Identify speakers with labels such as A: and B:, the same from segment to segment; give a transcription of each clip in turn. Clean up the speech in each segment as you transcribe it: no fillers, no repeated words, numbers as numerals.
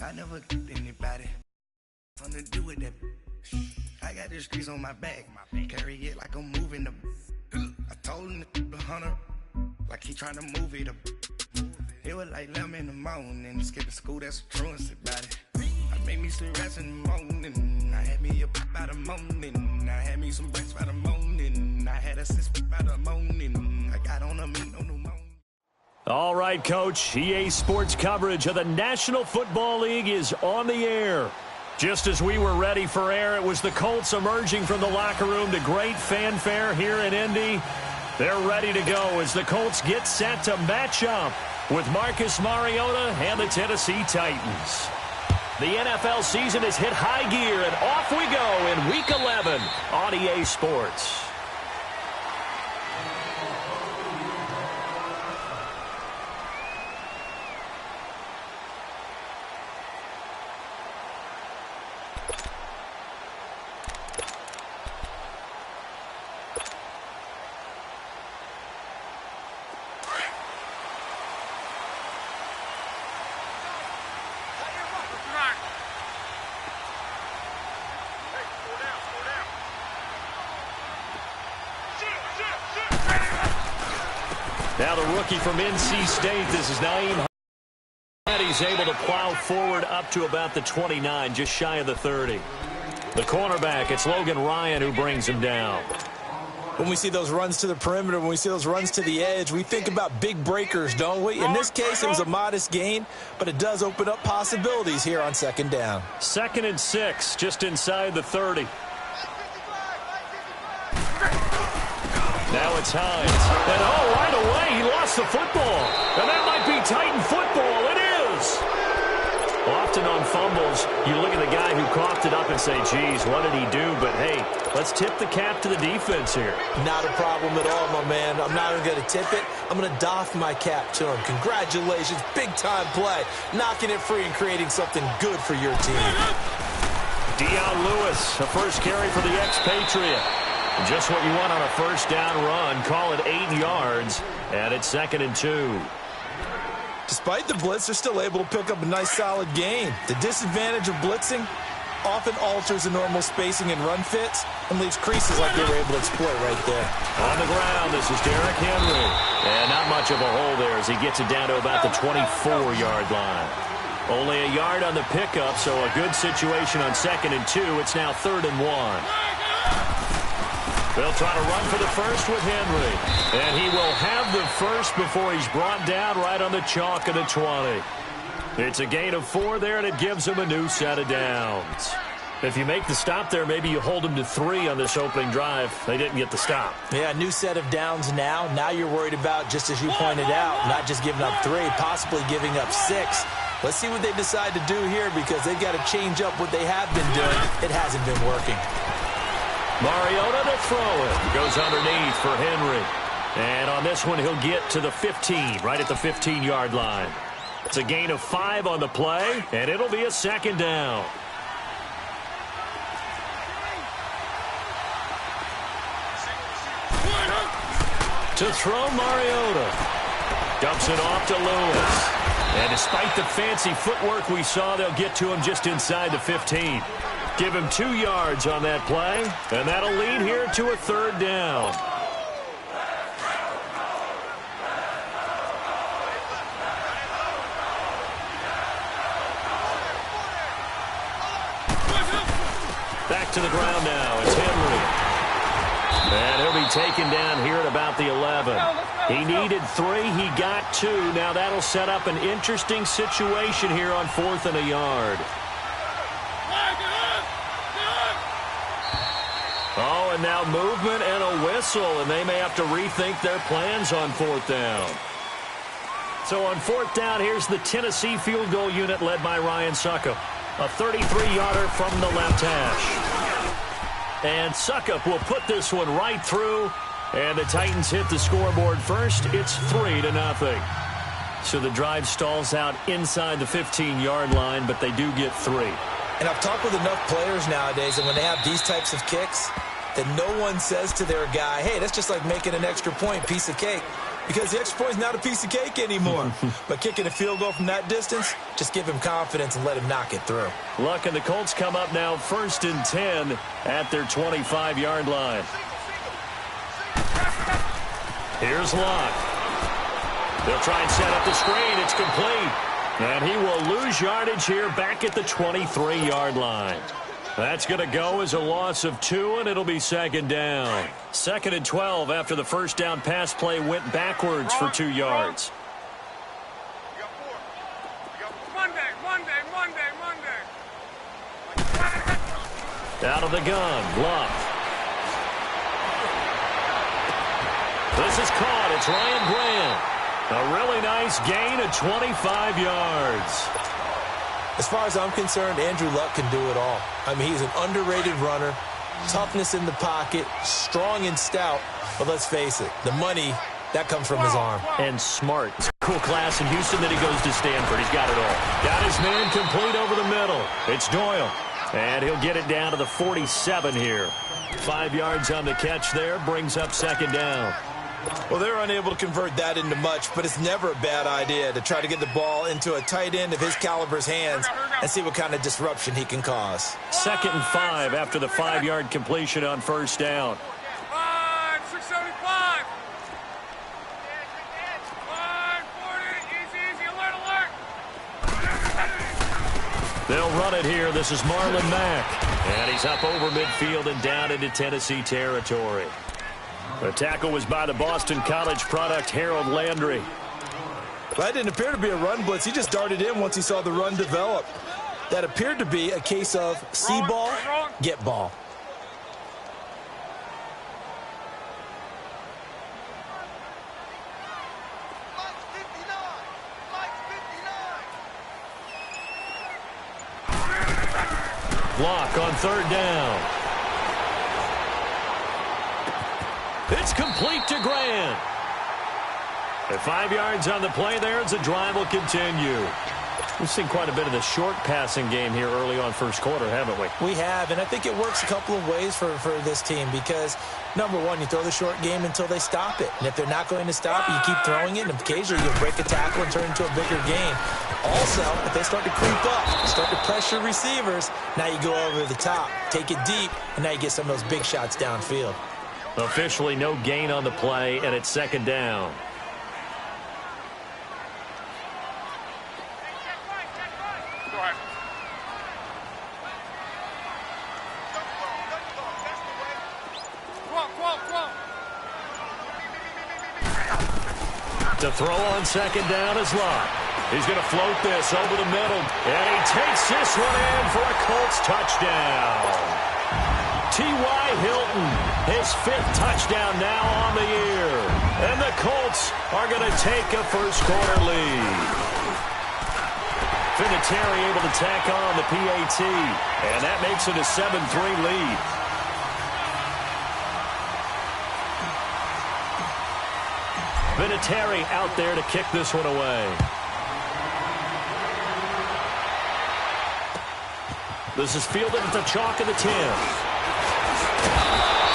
A: I never get anybody something to do with that. I got the streets on my back, carry it like I'm moving the. I told him the hunter, like he trying to move it up. It was like 11 in the morning, skipping school, that's a truancy about it. I made me some rest in the morning, I had me a by the morning, I had me some breaks by the morning, I had a sis by the morning, I got on a meat on the morning.
B: All right, Coach, EA Sports coverage of the National Football League is on the air. Just as we were ready for air, it was the Colts emerging from the locker room to great fanfare here in Indy. They're ready to go as the Colts get set to match up with Marcus Mariota and the Tennessee Titans. The NFL season has hit high gear, and off we go in Week 11 on EA Sports. Now the rookie from NC State, this is Naeem. He's able to plow forward up to about the 29, just shy of the 30. The cornerback, it's Logan Ryan who brings him down.
C: When we see those runs to the perimeter, when we see those runs to the edge, we think about big breakers, don't we? In this case, it was a modest gain, but it does open up possibilities here on second down.
B: 2nd and 6, just inside the 30. Now it's Hines. And right away, he lost the football. And that might be Titan football. It is. Often on fumbles, you look at the guy who coughed it up and say, geez, what did he do? But, hey, let's tip the cap to the defense here.
C: Not a problem at all, my man. I'm not even going to tip it. I'm going to doff my cap to him. Congratulations. Big-time play. Knocking it free and creating something good for your team.
B: Deion Lewis, a first carry for the expatriate. Just what you want on a first down run. Call it 8 yards, and it's 2nd and 2.
C: Despite the blitz, they're still able to pick up a nice, solid gain. The disadvantage of blitzing often alters the normal spacing and run fits and leaves creases like they were able to exploit right there.
B: On the ground, this is Derrick Henry. And not much of a hole there as he gets it down to about the 24-yard line. Only a yard on the pickup, so a good situation on 2nd and 2. It's now 3rd and 1. They'll try to run for the first with Henry. And he will have the first before he's brought down right on the chalk of the 20. It's a gain of 4 there, and it gives him a new set of downs. If you make the stop there, maybe you hold him to 3 on this opening drive. They didn't get the stop.
C: Yeah, new set of downs now. Now you're worried about, just as you pointed out, not just giving up 3, possibly giving up 6. Let's see what they decide to do here because they've got to change up what they have been doing. It hasn't been working.
B: Mariota to throw it. Goes underneath for Henry. And on this one, he'll get to the 15, right at the 15-yard line. It's a gain of 5 on the play, and it'll be a 2nd down. To throw Mariota. Dumps it off to Lewis. And despite the fancy footwork we saw, they'll get to him just inside the 15. Give him 2 yards on that play, and that'll lead here to a 3rd down. Back to the ground now. It's Henry. And he'll be taken down here at about the 11. He needed 3. He got 2. Now that'll set up an interesting situation here on 4th and a yard. Oh, and now movement and a whistle, and they may have to rethink their plans on 4th down. So on 4th down, here's the Tennessee field goal unit led by Ryan Succop. A 33-yarder from the left hash. And Succop will put this one right through, and the Titans hit the scoreboard first. It's 3-0. So the drive stalls out inside the 15-yard line, but they do get 3.
C: And I've talked with enough players nowadays, and when they have these types of kicks, that no one says to their guy, hey, that's just like making an extra point, piece of cake. because the extra point is not a piece of cake anymore. But kicking a field goal from that distance, just give him confidence and let him knock it through.
B: Luck and the Colts come up now 1st and 10 at their 25-yard line. Here's Luck. They'll try and set up the screen. It's complete. And he will lose yardage here back at the 23-yard line. That's going to go as a loss of 2, and it'll be 2nd down. 2nd and 12 after the first down pass play went backwards for 2 yards.
D: Monday.
B: Out of the gun, Luck. This is caught. It's Ryan Grant. A really nice gain of 25 yards.
C: As far as I'm concerned, Andrew Luck can do it all. I mean, he's an underrated runner, toughness in the pocket, strong and stout. But let's face it, the money, that comes from his arm.
B: And smart. Cool class in Houston, then he goes to Stanford. He's got it all. Got his man complete over the middle. It's Doyle. And he'll get it down to the 47 here. 5 yards on the catch there, brings up 2nd down.
C: Well, they're unable to convert that into much, but it's never a bad idea to try to get the ball into a tight end of his caliber's hands and see what kind of disruption he can cause.
B: 2nd and 5 after the 5-yard completion on 1st down.
D: 675. 140. Easy. Alert.
B: They'll run it here. This is Marlon Mack. And he's up over midfield and down into Tennessee territory. The tackle was by the Boston College product, Harold Landry.
C: Well, that didn't appear to be a run blitz. He just darted in once he saw the run develop. That appeared to be a case of see ball, get ball.
B: Block on 3rd down. It's complete to Grant. At 5 yards on the play there as the drive will continue. We've seen quite a bit of the short passing game here early on first quarter, haven't we?
C: We have, and I think it works a couple of ways for this team because, number one, you throw the short game until they stop it. And if they're not going to stop it, you keep throwing it, and occasionally you'll break a tackle and turn it into a bigger game. Also, if they start to creep up, start to pressure receivers, now you go over the top, take it deep, and now you get some of those big shots downfield.
B: Officially no gain on the play, and it's 2nd down. To throw on 2nd down is Luck. He's going to float this over the middle, and he takes this one in for a Colts touchdown. T.Y. Hilton, his 5th touchdown now on the year. And the Colts are going to take a first-quarter lead. Vinatieri able to tack on the PAT, and that makes it a 7-3 lead. Vinatieri out there to kick this one away. This is fielded at the chalk of the 10.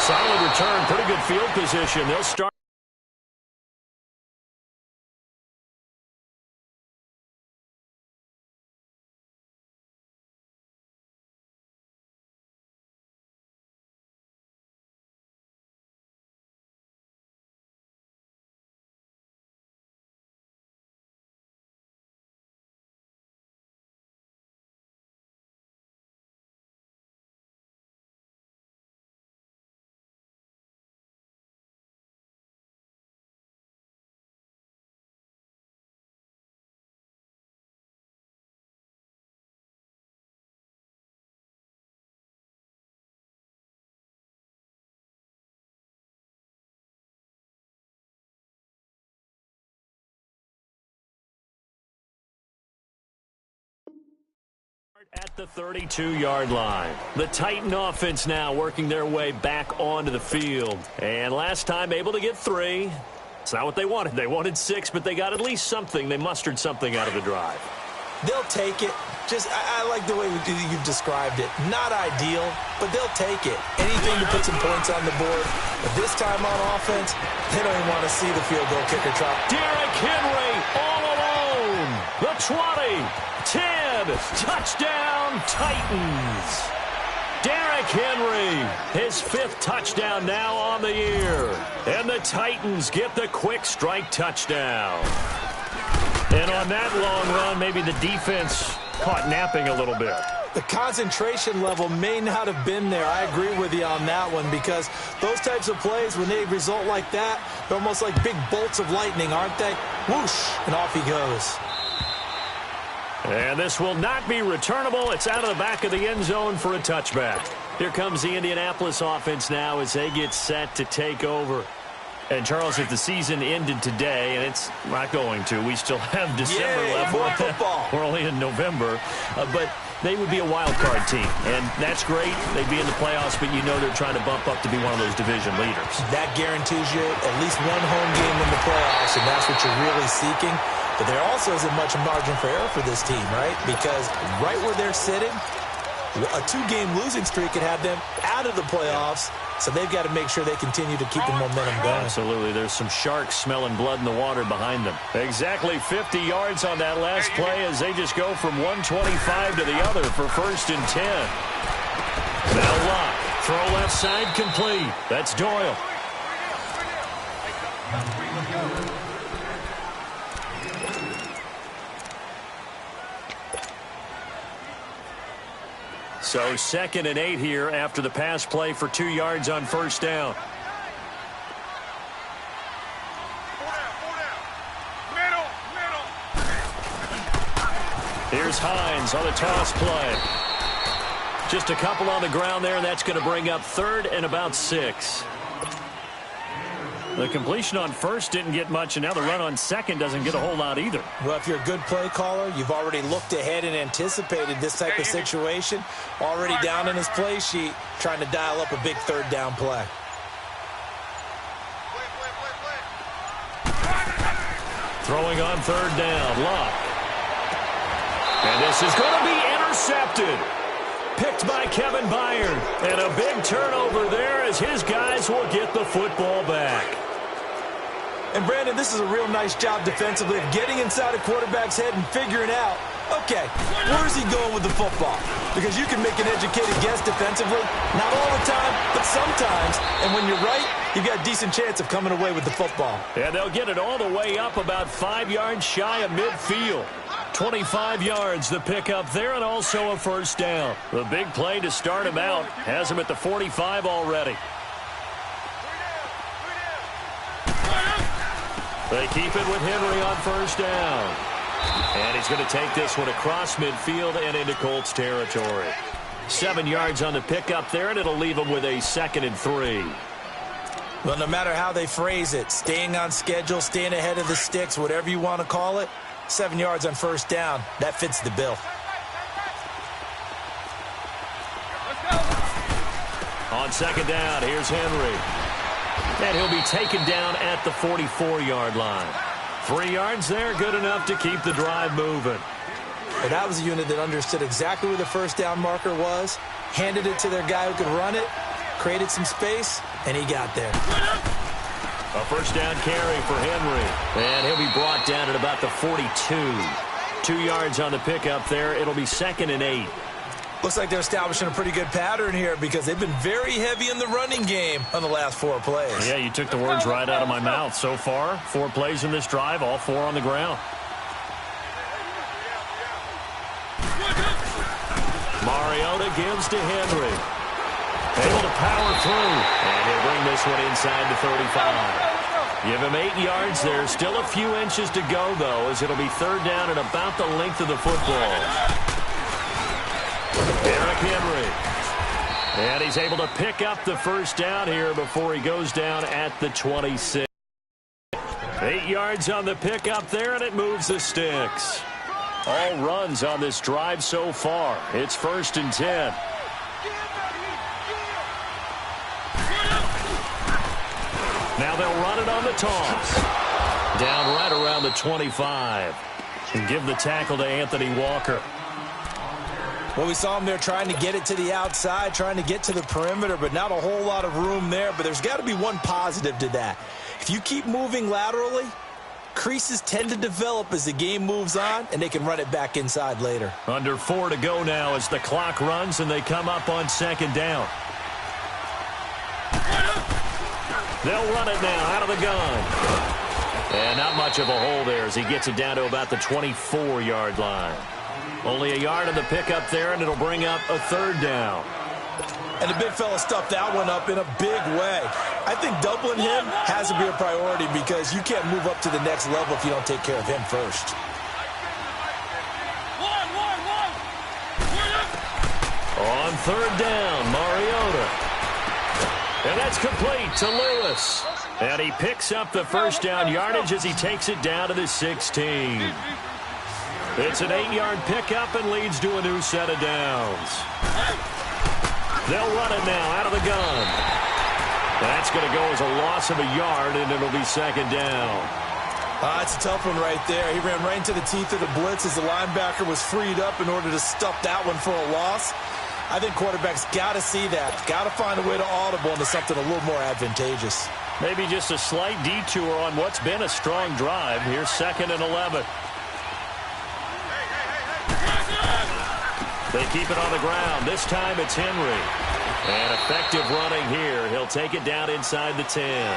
B: Solid return, pretty good field position. They'll start. At the 32-yard line. The Titan offense now working their way back onto the field. And last time able to get 3. It's not what they wanted. They wanted 6, but they got at least something. They mustered something out of the drive.
C: They'll take it. I like the way you described it. Not ideal, but they'll take it. Anything to put some points on the board. But this time on offense, they don't even want to see the field goal kicker try.
B: Derrick Henry all alone. The 20, 10, touchdown Titans. Derrick Henry, his 5th touchdown now on the year. And the Titans get the quick strike touchdown. And on that long run, maybe the defense caught napping a little bit.
C: The concentration level may not have been there. I agree with you on that one, because those types of plays, when they result like that, they're almost like big bolts of lightning, aren't they? Whoosh, and off he goes.
B: And this will not be returnable. It's out of the back of the end zone for a touchback. Here comes the Indianapolis offense now as they get set to take over. And, Charles, if the season ended today, and it's not going to, we still have December left.
C: More football.
B: We're only in November. But they would be a wild card team, and that's great. They'd be in the playoffs, but you know they're trying to bump up to be one of those division leaders. That
C: guarantees you at least one home game in the playoffs, and that's what you're really seeking. But there also isn't much margin for error for this team, right? Because right where they're sitting, a 2-game losing streak could have them out of the playoffs, so they've got to make sure they continue to keep the momentum going.
B: Absolutely. There's some sharks smelling blood in the water behind them. Exactly 50 yards on that last play as they just go from 125 to the other for 1st and 10. Now Locke. Throw left side complete. That's Doyle. So 2nd and 8 here after the pass play for 2 yards on 1st down. Here's Hines on the toss play. Just a couple on the ground there, and that's going to bring up 3rd and about 6. The completion on 1st didn't get much, and now the run on 2nd doesn't get a whole lot either.
C: Well, if you're a good play caller, you've already looked ahead and anticipated this type of situation. Already down in his play sheet, trying to dial up a big 3rd down play.
B: Throwing on 3rd down, Locke. And this is going to be intercepted. Picked by Kevin Byard. And a big turnover there as his guys will get the football back.
C: And, Brandon, this is a real nice job defensively of getting inside a quarterback's head and figuring out, okay, where's he going with the football? Because you can make an educated guess defensively, not all the time, but sometimes. And when you're right, you've got a decent chance of coming away with the football.
B: And they'll get it all the way up about 5 yards shy of midfield. 25 yards the pickup there, and also a 1st down. The big play to start him out has him at the 45 already. They keep it with Henry on 1st down. And he's going to take this one across midfield and into Colts territory. 7 yards on the pickup there, and it'll leave him with a 2nd and 3.
C: Well, no matter how they phrase it, staying on schedule, staying ahead of the sticks, whatever you want to call it, 7 yards on 1st down, that fits the bill.
B: On 2nd down, here's Henry. And he'll be taken down at the 44-yard line. 3 yards there, good enough to keep the drive moving.
C: But that was a unit that understood exactly where the 1st down marker was, handed it to their guy who could run it, created some space, and he got there.
B: A 1st down carry for Henry. And he'll be brought down at about the 42. 2 yards on the pickup there. It'll be 2nd and 8.
C: Looks like they're establishing a pretty good pattern here because they've been very heavy in the running game on the last 4 plays.
B: Yeah, you took the words right out of my mouth. So far, 4 plays in this drive, all 4 on the ground. Mariota gives to Henry. Able to power through. And he'll bring this one inside the 35. Give him 8 yards there. Still a few inches to go, though, as it'll be 3rd down and about the length of the football. Derrick Henry. And he's able to pick up the 1st down here before he goes down at the 26. 8 yards on the pickup there, and it moves the sticks. All runs on this drive so far. It's 1st and 10. Now they'll run it on the toss. Down right around the 25. And give the tackle to Anthony Walker.
C: Well, we saw him there trying to get it to the outside, trying to get to the perimeter, but not a whole lot of room there. But there's got to be one positive to that. If you keep moving laterally, creases tend to develop as the game moves on, and they can run it back inside later.
B: Under 4 to go now as the clock runs, and they come up on second down. They'll run it now out of the gun. And not much of a hole there as he gets it down to about the 24-yard line. Only a yard on the pickup there, and it'll bring up a third down.
C: And the big fella stuffed that one up in a big way. I think doubling him has to be a priority because you can't move up to the next level if you don't take care of him first.
B: On third down, Mariota. And that's complete to Lewis. And he picks up the first down yardage as he takes it down to the 16. It's an 8-yard pickup and leads to a new set of downs. They'll run it now out of the gun. That's going to go as a loss of a yard, and it'll be second down.
C: It's a tough one right there. He ran right into the teeth of the blitz as the linebacker was freed up in order to stuff that one for a loss. I think quarterbacks got to see that. Got to find a way to audible into something a little more advantageous.
B: Maybe just a slight detour on what's been a strong drive. Here's 2nd and 11. They keep it on the ground. This time it's Henry. And effective running here. He'll take it down inside the 10.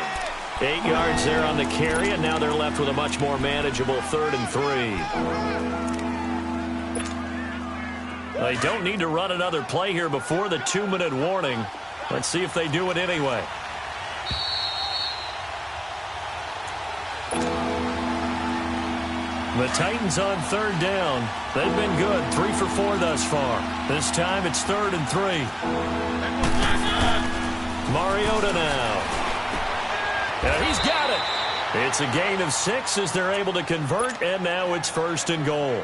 B: 8 yards there on the carry, and now they're left with a much more manageable 3rd and 3. They don't need to run another play here before the 2-minute warning. Let's see if they do it anyway. The Titans on 3rd down. They've been good, 3 for 4 thus far. This time it's 3rd and 3. Mariota now. And he's got it. It's a gain of 6 as they're able to convert, and now it's 1st and goal.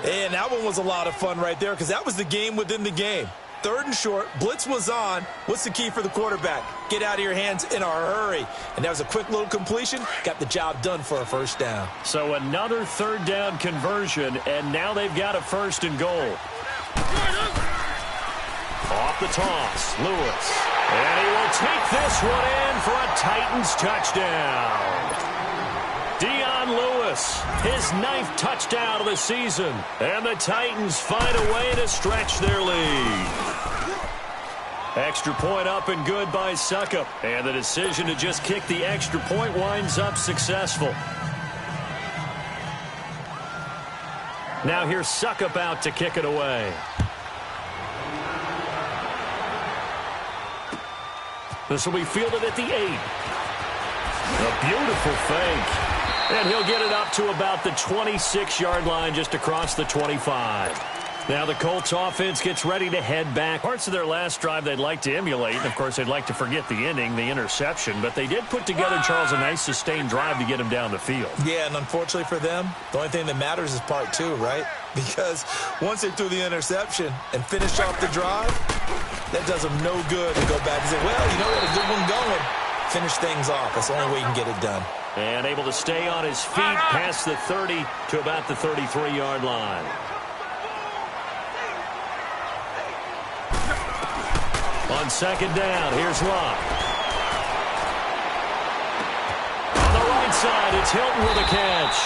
C: And that one was a lot of fun right there because that was the game within the game. 3rd and short, blitz was on. What's the key for the quarterback? Get out of your hands in a hurry. And that was a quick little completion. Got the job done for a first down.
B: So another 3rd down conversion, and now they've got a 1st and goal. Off the toss, Lewis. And he will take this one in for a Titans touchdown. Dion Lewis, his 9th touchdown of the season. And the Titans find a way to stretch their lead. Extra point up and good by Succop. And the decision to just kick the extra point winds up successful. Now here's Succop out to kick it away. This will be fielded at the 8. A beautiful fake. And he'll get it up to about the 26-yard line just across the 25. Now the Colts offense gets ready to head back. Parts of their last drive they'd like to emulate. And, of course, they'd like to forget the inning, the interception. But they did put together, Charles, a nice sustained drive to get him down the field.
C: Yeah, and unfortunately for them, the only thing that matters is part 2, right? Because once they threw the interception and finished off the drive, that does them no good to go back and say, well, you know, we had a good one going. Finish things off. That's the only way you can get it done.
B: And able to stay on his feet past the 30 to about the 33-yard line. On second down, here's Locke. On the right side, it's Hilton with a catch.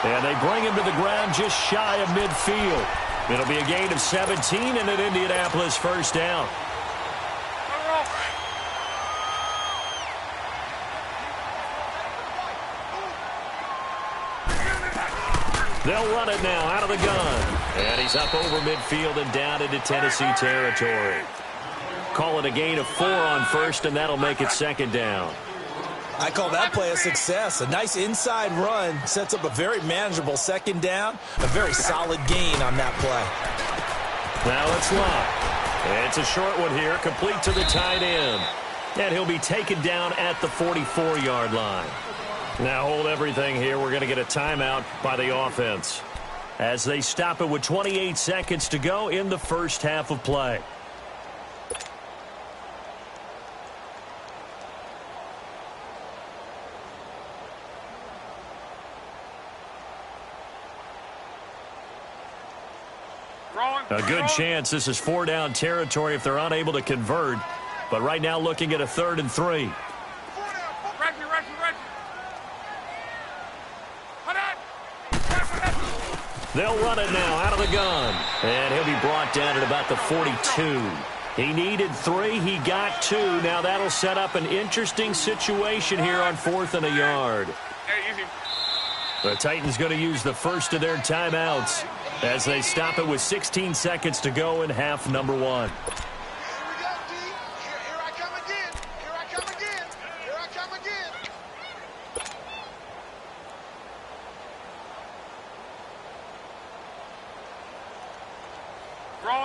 B: And they bring him to the ground just shy of midfield. It'll be a gain of 17 and an Indianapolis first down. They'll run it now out of the gun. And he's up over midfield and down into Tennessee territory. Call it a gain of 4 on first, and that'll make it second down.
C: I call that play a success. A nice inside run sets up a very manageable second down. A very solid gain on that play.
B: Now it's Locke. It's a short one here, complete to the tight end. And he'll be taken down at the 44-yard line. Now hold everything here. We're going to get a timeout by the offense as they stop it with 28 seconds to go in the first half of play. A good chance this is 4-down territory if they're unable to convert. But right now looking at a 3rd and 3. They'll run it now out of the gun. And he'll be brought down at about the 42. He needed 3. He got 2. Now that'll set up an interesting situation here on 4th and a yard. The Titans going to use the first of their timeouts as they stop it with 16 seconds to go in half number 1.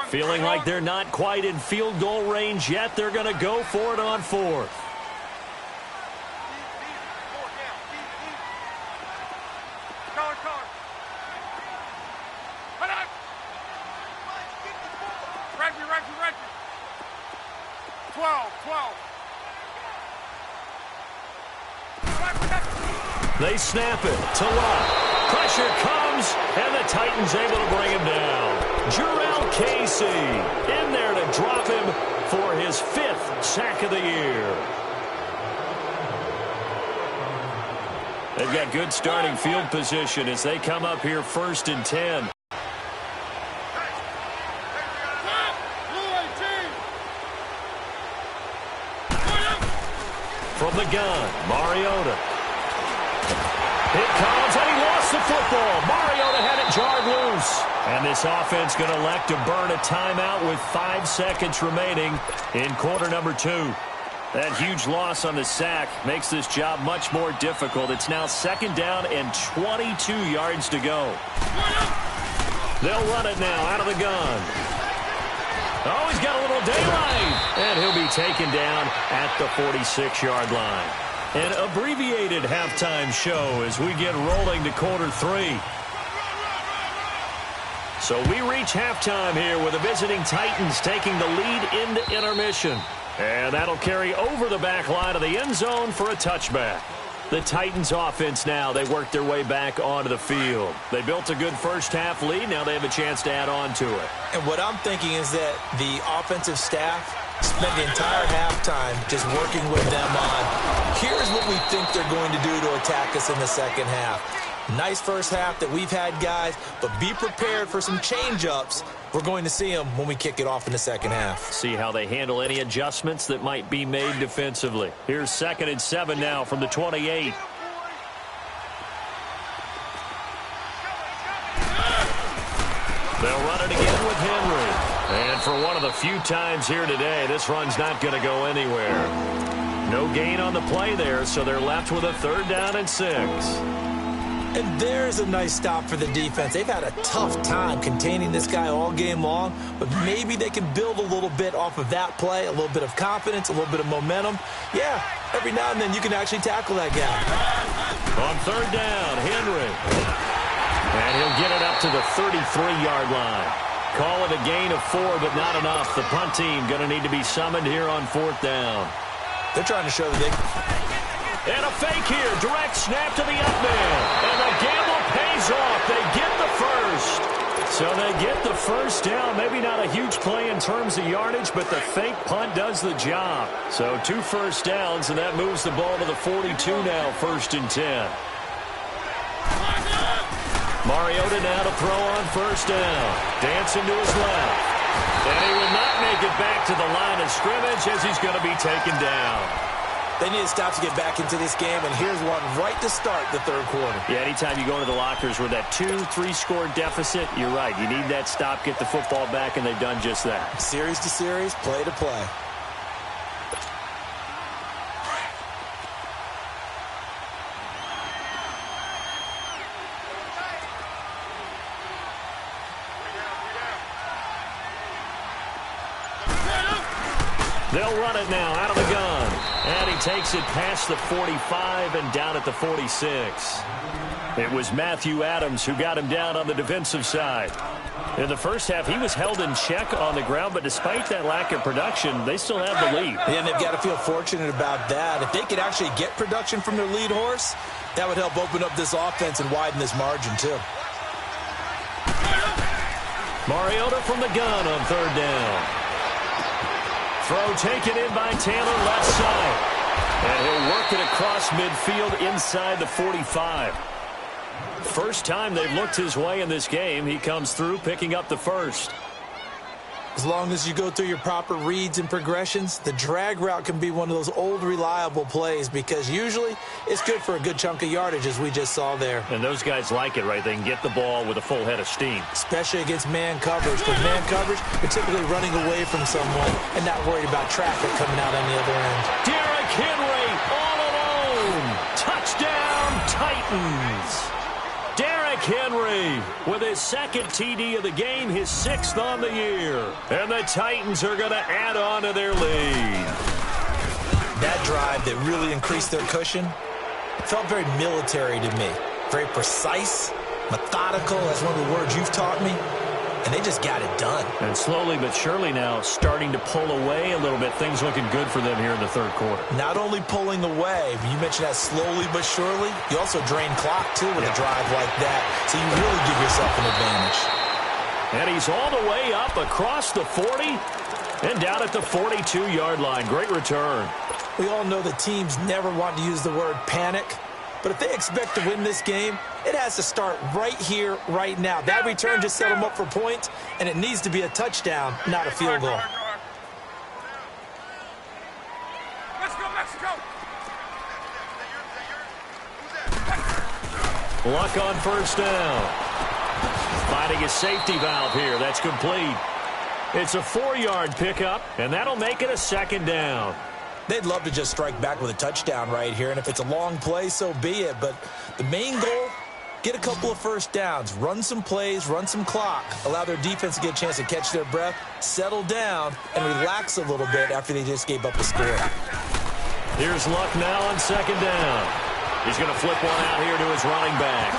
B: Feeling like they're not quite in field goal range yet. They're going to go for it on 4th. They snap it to Lott. Pressure comes, and the Titans able to bring him down. Jarrell Casey in there to drop him for his 5th sack of the year. They've got good starting field position as they come up here 1st and 10. From the gun, Mariota. It comes, and he lost the football. Mariota had it jarred loose. And this offense going to elect to burn a timeout with 5 seconds remaining in quarter number 2. That huge loss on the sack makes this job much more difficult. It's now 2nd down and 22 yards to go. They'll run it now out of the gun. Oh, he's got a little daylight. And he'll be taken down at the 46-yard line. An abbreviated halftime show as we get rolling to quarter 3. So we reach halftime here with the visiting Titans taking the lead into intermission. And that'll carry over the back line of the end zone for a touchback. The Titans offense now, they work their way back onto the field. They built a good first-half lead. Now they have a chance to add on to it.
C: And what I'm thinking is that the offensive staff spent the entire halftime just working with them on, here's what we think they're going to do to attack us in the second half. Nice first half that we've had, guys, but be prepared for some change-ups. We're going to see them when we kick it off in the second half.
B: See how they handle any adjustments that might be made defensively. Here's 2nd and 7 now from the 28. They'll run it again with Henry. And for one of the few times here today, this run's not going to go anywhere. No gain on the play there, so they're left with a 3rd down and 6.
C: And there's a nice stop for the defense. They've had a tough time containing this guy all game long, but maybe they can build a little bit off of that play, a little bit of confidence, a little bit of momentum. Yeah, every now and then you can actually tackle that guy.
B: On 3rd down, Henry. And he'll get it up to the 33-yard line. Call it a gain of 4, but not enough. The punt team going to need to be summoned here on 4th down.
C: They're trying to show that they...
B: And a fake here. Direct snap to the up man. And the gamble pays off. They get the first. So they get the first down. Maybe not a huge play in terms of yardage, but the fake punt does the job. So 2 first downs, and that moves the ball to the 42 now, 1st and 10. Mariota now to throw on 1st down. Dancing to his left. And he will not make it back to the line of scrimmage as he's going to be taken down.
C: They need to stop to get back into this game, and here's one right to start the 3rd quarter.
B: Yeah, anytime you go into the lockers with that 2-3 score deficit, you're right. You need that stop, get the football back, and they've done just that.
C: Series to series, play to play.
B: They'll run it now out of the gun. And he takes it past the 45 and down at the 46. It was Matthew Adams who got him down on the defensive side. In the first half, he was held in check on the ground, but despite that lack of production, they still have the lead.
C: Yeah, and they've got to feel fortunate about that. If they could actually get production from their lead horse, that would help open up this offense and widen this margin, too.
B: Mariota from the gun on third down. Throw taken in by Taylor, left side. And he'll work it across midfield inside the 45. First time they've looked his way in this game. He comes through, picking up the first.
C: As long as you go through your proper reads and progressions, the drag route can be one of those old reliable plays because usually it's good for a good chunk of yardage, as we just saw there.
B: And those guys like it, right? They can get the ball with a full head of steam.
C: Especially against man coverage. Because man coverage, you're typically running away from someone and not worried about traffic coming out on the other end.
B: Derrick Henry all alone. Touchdown, Titans. Derrick Henry with his second TD of the game, his 6th on the year. And the Titans are going to add on to their lead.
C: That drive that really increased their cushion felt very military to me. Very precise, methodical, that's one of the words you've taught me. And they just got it done.
B: And slowly but surely now starting to pull away a little bit. Things looking good for them here in the third quarter.
C: Not only pulling away, but you mentioned that slowly but surely. You also drain clock, too, with a drive like that. So you really give yourself an advantage.
B: And he's all the way up across the 40 and down at the 42-yard line. Great return.
C: We all know that teams never want to use the word panic. But if they expect to win this game, it has to start right here, right now. That return just set them up for points, and it needs to be a touchdown, not a field goal.
D: Let's go, Mexico!
B: Luck on first down. Finding a safety valve here. That's complete. It's a 4-yard pickup, and that'll make it a 2nd down.
C: They'd love to just strike back with a touchdown right here, and if it's a long play, so be it. But the main goal, get a couple of first downs, run some plays, run some clock, allow their defense to get a chance to catch their breath, settle down, and relax a little bit after they just gave up a score.
B: Here's Luck now on 2nd down. He's going to flip one out here to his running back.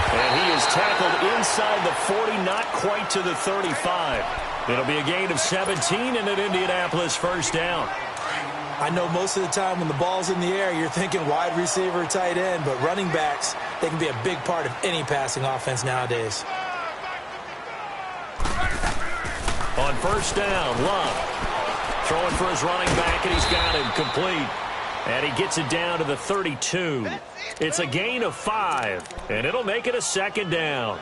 B: And he is tackled inside the 40, not quite to the 35. It'll be a gain of 17 and an Indianapolis first down.
C: I know most of the time when the ball's in the air, you're thinking wide receiver, tight end, but running backs, they can be a big part of any passing offense nowadays.
B: On first down, Luck throwing for his running back, and he's got him complete. And he gets it down to the 32. It's a gain of 5, and it'll make it a 2nd down.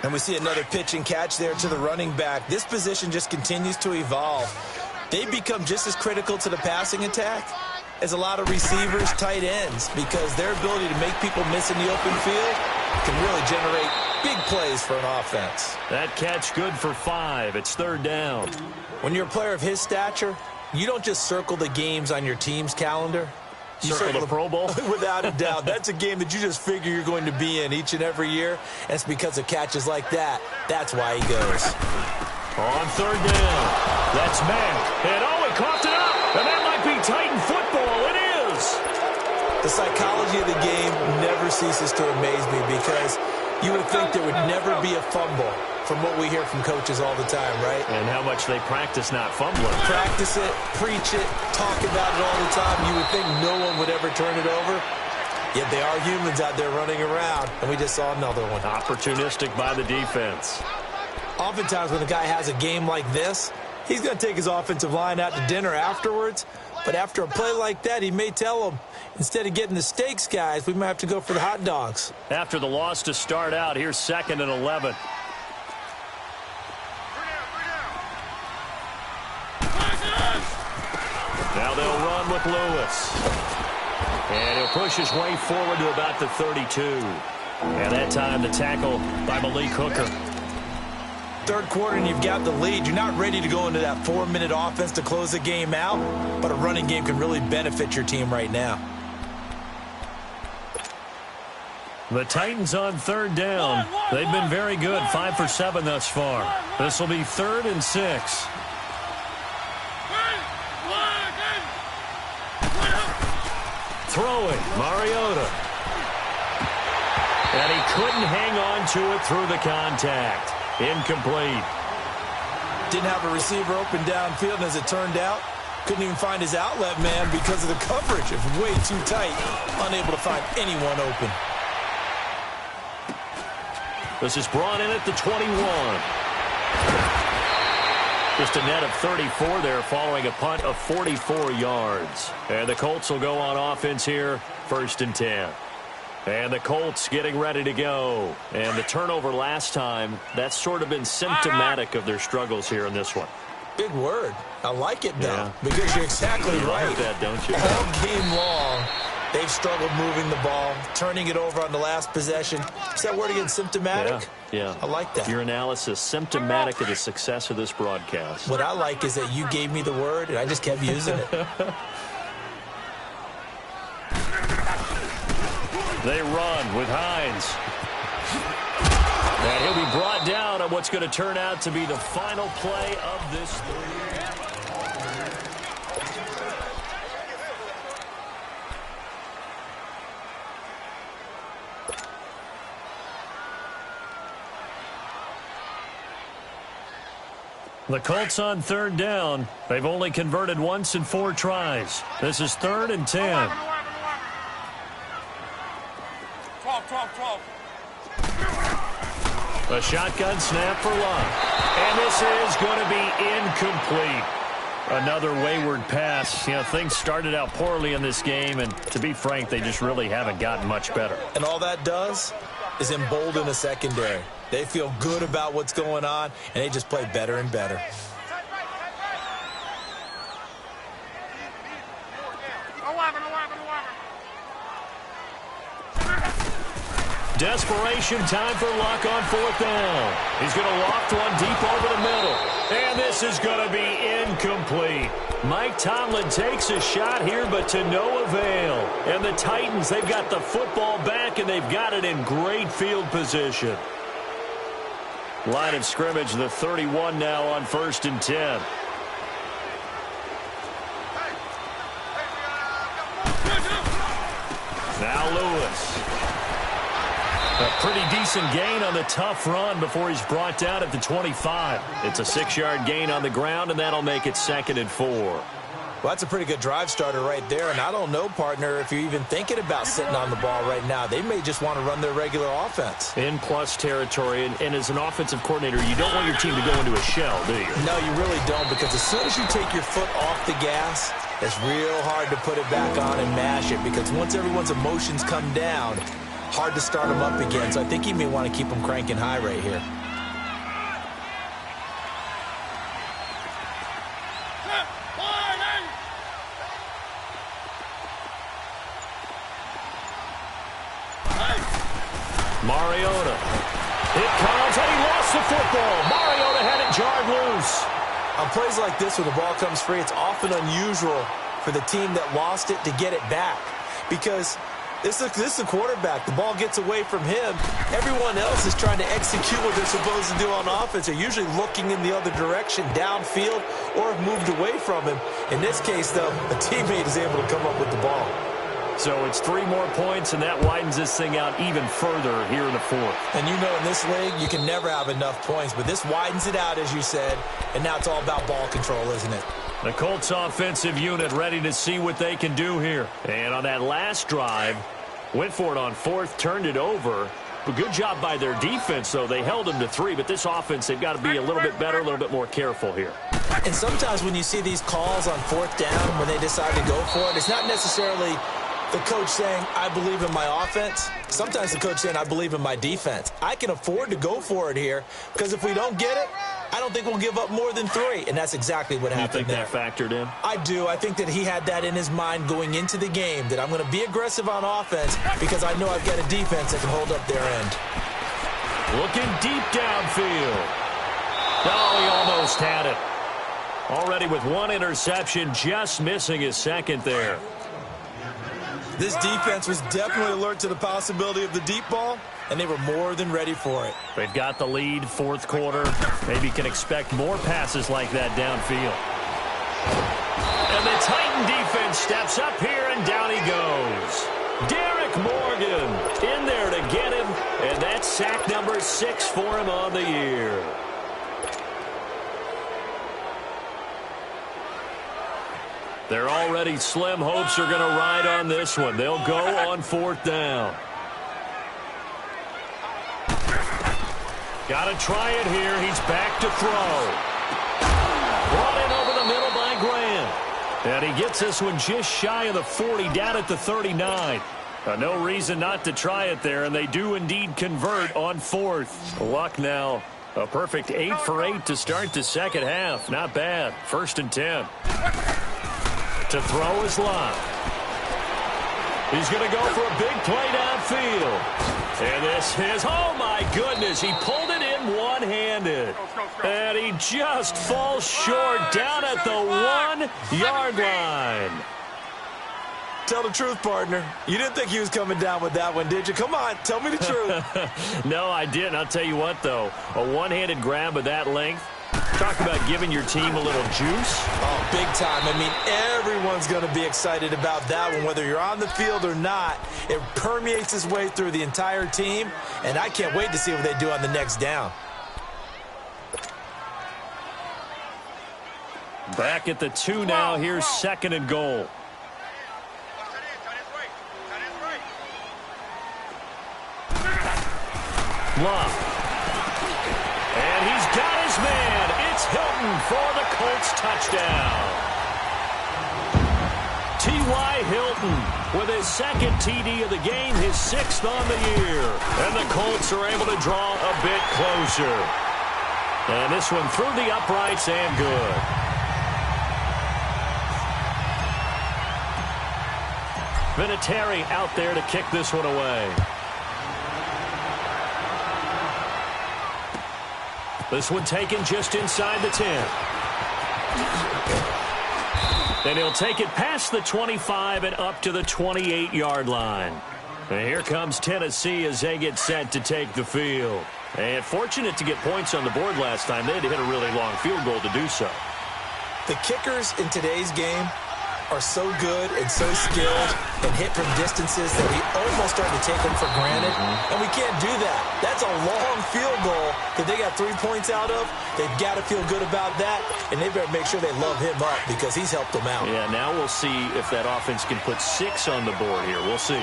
C: And we see another pitch and catch there to the running back. This position just continues to evolve. They become just as critical to the passing attack as a lot of receivers, tight ends, because their ability to make people miss in the open field can really generate big plays for an offense.
B: That catch good for 5. It's 3rd down.
C: When you're a player of his stature, you don't just circle the games on your team's calendar. You
B: circle the Pro Bowl?
C: Without a doubt. That's a game that you just figure you're going to be in each and every year. And it's because of catches like that. That's why he goes.
B: On 3rd down, that's Mack. And he coughed it up. And that might be Titan football. It is.
C: The psychology of the game never ceases to amaze me because you would think there would never be a fumble from what we hear from coaches all the time, right?
B: And how much they practice not fumbling.
C: Practice it, preach it, talk about it all the time. You would think no one would ever turn it over. Yet they are humans out there running around, and we just saw another one.
B: Opportunistic by the defense.
C: Oftentimes when a guy has a game like this, he's going to take his offensive line out to dinner afterwards. But after a play like that, he may tell them, instead of getting the steaks, guys, we might have to go for the hot dogs.
B: After the loss to start out, here's 2nd and 11. Now they'll run with Lewis. And he'll push his way forward to about the 32. And that time the tackle by Malik Hooker.
C: Third quarter and you've got the lead. You're not ready to go into that 4-minute offense to close the game out, but a running game can really benefit your team right now.
B: The Titans on 3rd down. They've been very good, 5 for 7 thus far. This will be 3rd and 6. Throwing, Mariota. And he couldn't hang on to it through the contact. Incomplete.
C: Didn't have a receiver open downfield, and as it turned out, couldn't even find his outlet man because of the coverage. It was way too tight, unable to find anyone open.
B: This is brought in at the 21. Just a net of 34 there following a punt of 44 yards. And the Colts will go on offense here, 1st and 10. And the Colts getting ready to go. And the turnover last time, that's sort of been symptomatic of their struggles here in this one.
C: Big word. I like it, though,
B: Yeah.
C: because you're exactly right.
B: Like that, don't you?
C: All game long, they've struggled moving the ball, turning it over on the last possession. Is that word again, symptomatic?
B: Yeah.
C: I like that.
B: Your analysis, symptomatic of the success of this broadcast.
C: What I like is that you gave me the word, and I just kept using it.
B: They run with Hines. And he'll be brought down on what's going to turn out to be the final play of this third. The Colts on 3rd down. They've only converted once in 4 tries. This is 3rd and 10.
D: 12.
B: A shotgun snap for Love. And this is going to be incomplete. Another wayward pass. You know, things started out poorly in this game, and to be frank, they just really haven't gotten much better.
C: And all that does is embolden the secondary. They feel good about what's going on, and they just play better and better.
B: Desperation time for Luck on 4th down. He's going to loft one deep over the middle. And this is going to be incomplete. Mike Tomlin takes a shot here, but to no avail. And the Titans, they've got the football back, and they've got it in great field position. Line of scrimmage, the 31 now on 1st and 10. Now Lewis. A pretty decent gain on the tough run before he's brought down at the 25. It's a 6-yard gain on the ground, and that'll make it 2nd and 4.
C: Well, that's a pretty good drive starter right there, and I don't know, partner, if you're even thinking about sitting on the ball right now. They may just want to run their regular offense.
B: In plus territory, and as an offensive coordinator, you don't want your team to go into a shell, do you?
C: No, you really don't, because as soon as you take your foot off the gas, it's real hard to put it back on and mash it, because once everyone's emotions come down, hard to start them up again. So I think he may want to keep them cranking high right here.
B: Mariota. It comes, and he lost the football. Mariota had it jarred loose.
C: On plays like this where the ball comes free, it's often unusual for the team that lost it to get it back, because this is the quarterback. The ball gets away from him. Everyone else is trying to execute what they're supposed to do on offense. They're usually looking in the other direction, downfield, or have moved away from him. In this case, though, a teammate is able to come up with the ball.
B: So it's 3 more points, and that widens this thing out even further here in the 4th.
C: And you know in this league, you can never have enough points, but this widens it out, as you said, and now it's all about ball control, isn't it?
B: The Colts offensive unit ready to see what they can do here. And on that last drive, went for it on 4th, turned it over. But good job by their defense, though. They held them to 3, but this offense, they've got to be a little bit better, a little bit more careful here.
C: And sometimes when you see these calls on 4th down, when they decide to go for it, it's not necessarily the coach saying, I believe in my offense. Sometimes the coach saying, I believe in my defense. I can afford to go for it here, because if we don't get it, I don't think we'll give up more than 3. And that's exactly what happened there.
B: You think that factored in?
C: I do. I think that he had that in his mind going into the game, that I'm going to be aggressive on offense because I know I've got a defense that can hold up their end.
B: Looking deep downfield. Oh, he almost had it. Already with 1 interception, just missing his 2nd there.
C: This defense was definitely alert to the possibility of the deep ball, and they were more than ready for it.
B: They've got the lead, 4th quarter. Maybe can expect more passes like that downfield. And the Titan defense steps up here, and down he goes. Derek Morgan in there to get him, and that's sack number 6 for him on the year. Their already slim hopes are going to ride on this one. They'll go on 4th down. Got to try it here. He's back to throw. Brought in over the middle by Grant. And he gets this one just shy of the 40, down at the 39. No reason not to try it there, and they do indeed convert on fourth. Luck now. A perfect 8 for 8 to start the second half. Not bad. 1st and 10. To throw is Lott. He's going to go for a big play downfield. And this is, oh my goodness, he pulled it in one-handed. And he just falls short down at the 1-yard line.
C: Tell the truth, partner. You didn't think he was coming down with that one, did you? Come on, tell me the truth.
B: No, I didn't. I'll tell you what, though. A one-handed grab of that length. Talk about giving your team a little juice.
C: Oh, big time. I mean, everyone's going to be excited about that one, whether you're on the field or not. It permeates its way through the entire team, and I can't wait to see what they do on the next down.
B: Back at the 2 now. Here's 2nd and goal. Love. And he's got his man. It's Hilton for the Colts touchdown. T.Y. Hilton with his 2nd TD of the game, his 6th on the year. And the Colts are able to draw a bit closer. And this one through the uprights and good. Vinatieri out there to kick this one away. This one taken just inside the 10. And he'll take it past the 25 and up to the 28-yard line. And here comes Tennessee as they get set to take the field. And fortunate to get points on the board last time. They had to hit a really long field goal to do so.
C: The kickers in today's game are so good and so skilled and hit from distances that we almost start to take them for granted. And we can't do that. That's a long field goal that they got 3 points out of. They've got to feel good about that, and they better make sure they love him up because he's helped them out.
B: Yeah, now we'll see if that offense can put 6 on the board here. We'll see.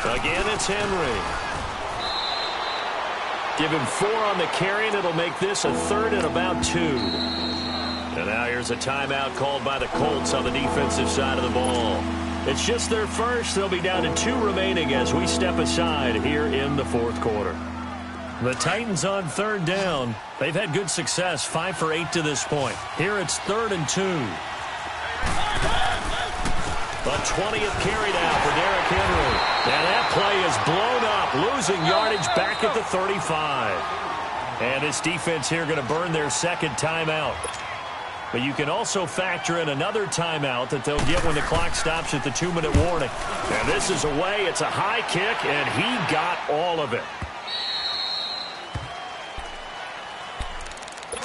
B: Again, it's Henry. Give him 4 on the carry, and it'll make this a 3rd and about 2. And now here's a timeout called by the Colts on the defensive side of the ball. It's just their first. They'll be down to 2 remaining as we step aside here in the 4th quarter. The Titans on 3rd down. They've had good success, 5 for 8 to this point. Here it's 3rd and 2. The 20th carry now for Derrick Henry. And that play is blown up, losing yardage back at the 35. And this defense here going to burn their 2nd timeout. But you can also factor in another timeout that they'll get when the clock stops at the 2-minute warning. And this is away. It's a high kick, and he got all of it.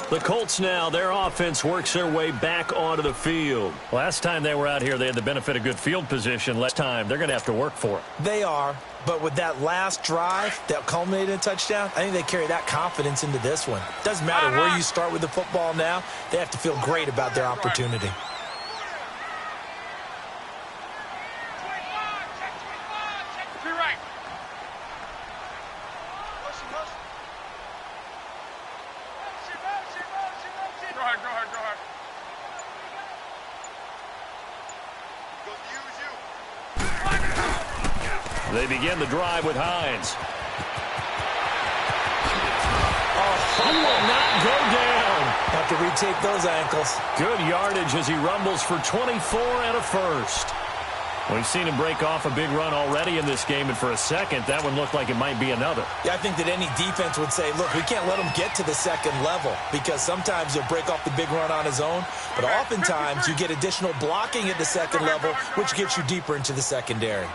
B: The Colts now, their offense works their way back onto the field. Last time they were out here, they had the benefit of good field position. Last time, they're going to have to work for it.
C: They are, but with that last drive that culminated in a touchdown, I think they carry that confidence into this one. Doesn't matter where you start with the football now. They have to feel great about their opportunity.
B: They begin the drive with Hines. He will not go down.
C: Have to retake those ankles.
B: Good yardage as he rumbles for 24 and a 1st. We've seen him break off a big run already in this game, and for a second, that one looked like it might be another.
C: Yeah, I think that any defense would say, look, we can't let him get to the 2nd level because sometimes he'll break off the big run on his own, but oftentimes you get additional blocking at the 2nd level, which gets you deeper into the secondary.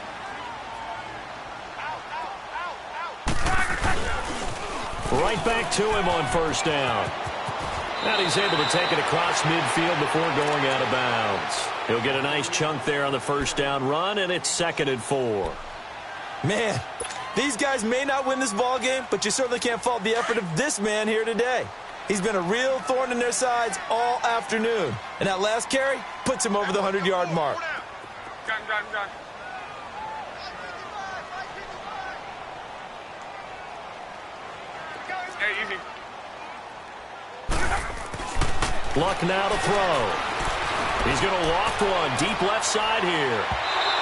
B: Right back to him on 1st down. And he's able to take it across midfield before going out of bounds. He'll get a nice chunk there on the 1st down run, and it's 2nd and 4.
C: Man, these guys may not win this ball game, but you certainly can't fault the effort of this man here today. He's been a real thorn in their sides all afternoon. And that last carry puts him over the 100-yard mark.
D: Gun. Hey, easy.
B: Luck now to throw. He's going to loft one deep left side here.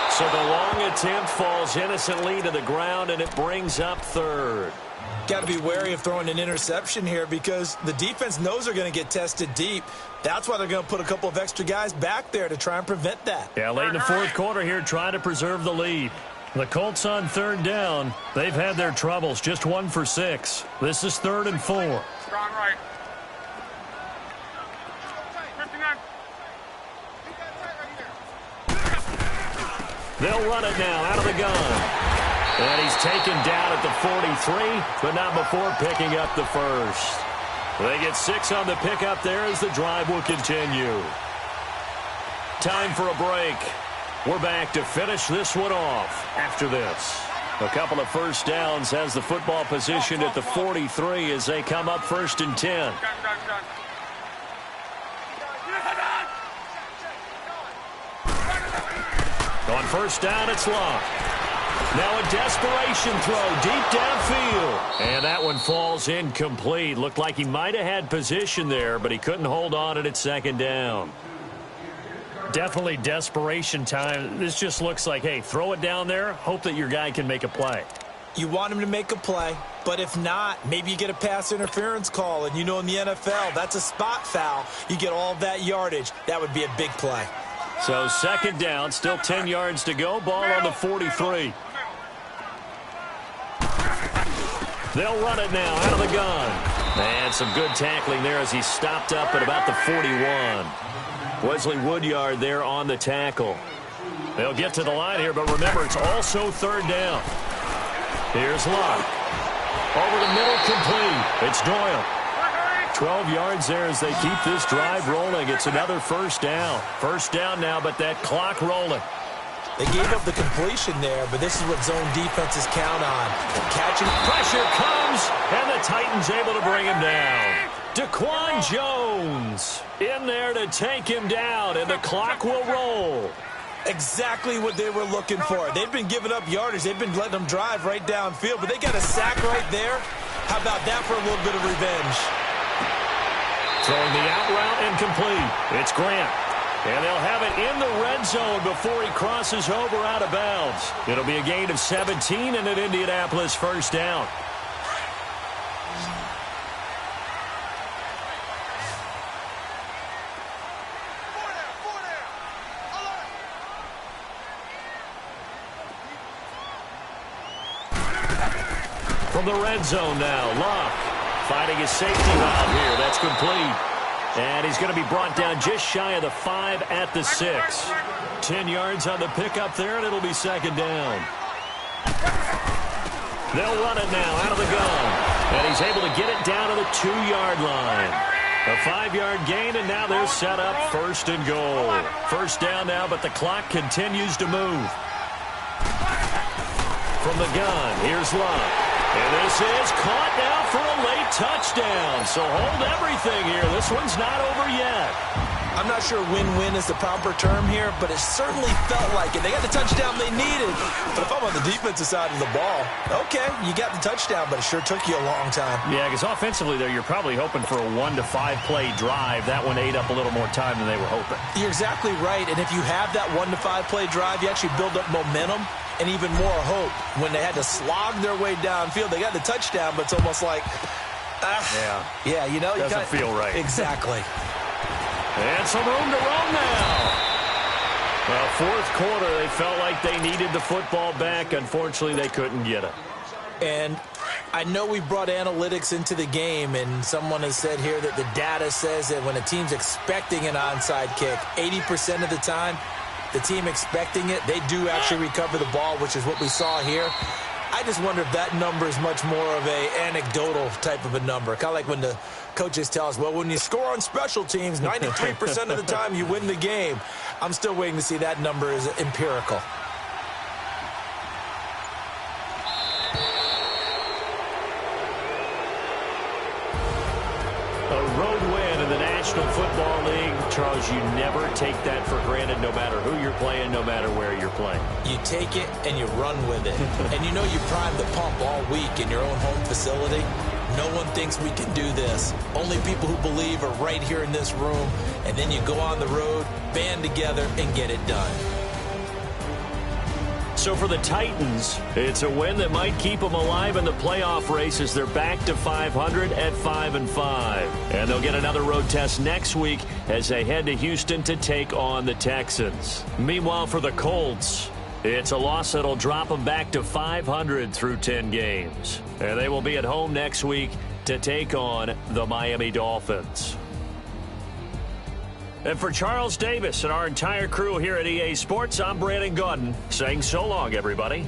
B: So the long attempt falls innocently to the ground, and it brings up third.
C: Got to be wary of throwing an interception here because the defense knows they're going to get tested deep. That's why they're going to put a couple of extra guys back there to try and prevent that.
B: Yeah, late in the fourth quarter here, trying to preserve the lead. The Colts on third down. They've had their troubles, just 1 for 6. This is 3rd and 4.
D: Strong right. 59.
B: They'll run it now out of the gun. And he's taken down at the 43, but not before picking up the first. They get 6 on the pickup there as the drive will continue. Time for a break. We're back to finish this one off after this. A couple of first downs has the football positioned at the 43 as they come up 1st and 10.
D: Gun.
B: On first down, it's Luck. Now a desperation throw deep downfield. And that one falls incomplete. Looked like he might have had position there, but he couldn't hold on at 2nd down. Definitely desperation time. This just looks like, hey, throw it down there, hope that your guy can make a play.
C: You want him to make a play, but if not, maybe you get a pass interference call, and you know in the NFL, that's a spot foul. You get all that yardage. That would be a big play.
B: So 2nd down, still 10 yards to go, ball on the 43. They'll run it now out of the gun. And some good tackling there as he stopped up at about the 41. Wesley Woodyard there on the tackle. They'll get to the line here, but remember, it's also 3rd down. Here's Luck. Over the middle, complete. It's Doyle. 12 yards there as they keep this drive rolling. It's another 1st down. 1st down now, but that clock rolling.
C: They gave up the completion there, but this is what zone defenses count on. Catching.
B: Pressure comes, and the Titans able to bring him down. Daquan Jones in there to take him down, and the clock will roll.
C: Exactly what they were looking for. They've been giving up yardage. They've been letting them drive right downfield, but they got a sack right there. How about that for a little bit of revenge?
B: Throwing the out route incomplete. It's Grant. And they'll have it in the red zone before he crosses over out of bounds. It'll be a gain of 17 and an Indianapolis 1st down. From the red zone now, Luck finding his safety valve here. That's complete. And he's going to be brought down just shy of the 5 at the 6. 10 yards on the pickup there, and it'll be 2nd down. They'll run it now out of the gun. And he's able to get it down to the 2-yard line. A 5-yard gain, and now they're set up 1st and goal. 1st down now, but the clock continues to move. From the gun, here's Luck. And this is caught now for a late touchdown. So hold everything here. This one's not over yet.
C: I'm not sure win-win is the proper term here, but it certainly felt like it. They got the touchdown they needed. But if I'm on the defensive side of the ball, okay, you got the touchdown, but it sure took you a long time.
B: Yeah, because offensively there, you're probably hoping for a 1 to 5 play drive. That one ate up a little more time than they were hoping.
C: You're exactly right. And if you have that 1 to 5 play drive, you actually build up momentum and even more hope. When they had to slog their way downfield, they got the touchdown, but it's almost like, yeah, you know,
B: doesn't feel right.
C: Exactly.
B: And some room to run now. Well, 4th quarter, they felt like they needed the football back. Unfortunately, they couldn't get it.
C: And I know we brought analytics into the game, and someone has said here that the data says that when a team's expecting an onside kick, 80% of the time, the team expecting it, they do actually recover the ball, which is what we saw here. I just wonder if that number is much more of a anecdotal type of a number. Kind of like when the coaches tell us, well, when you score on special teams, 93% of the time you win the game. I'm still waiting to see that number is empirical.
B: A road win in the National Football League. Charles, you never take that for granted no matter who you're playing, no matter where you're playing.
C: You take it and you run with it. And you know you prime the pump all week in your own home facility. No one thinks we can do this. Only people who believe are right here in this room. And then you go on the road, band together, and get it done.
B: So for the Titans, it's a win that might keep them alive in the playoff race as they're back to 500 at 5-5. And they'll get another road test next week as they head to Houston to take on the Texans. Meanwhile, for the Colts, it's a loss that'll drop them back to 500 through 10 games. And they will be at home next week to take on the Miami Dolphins. And for Charles Davis and our entire crew here at EA Sports, I'm Brandon Gaudin saying so long, everybody.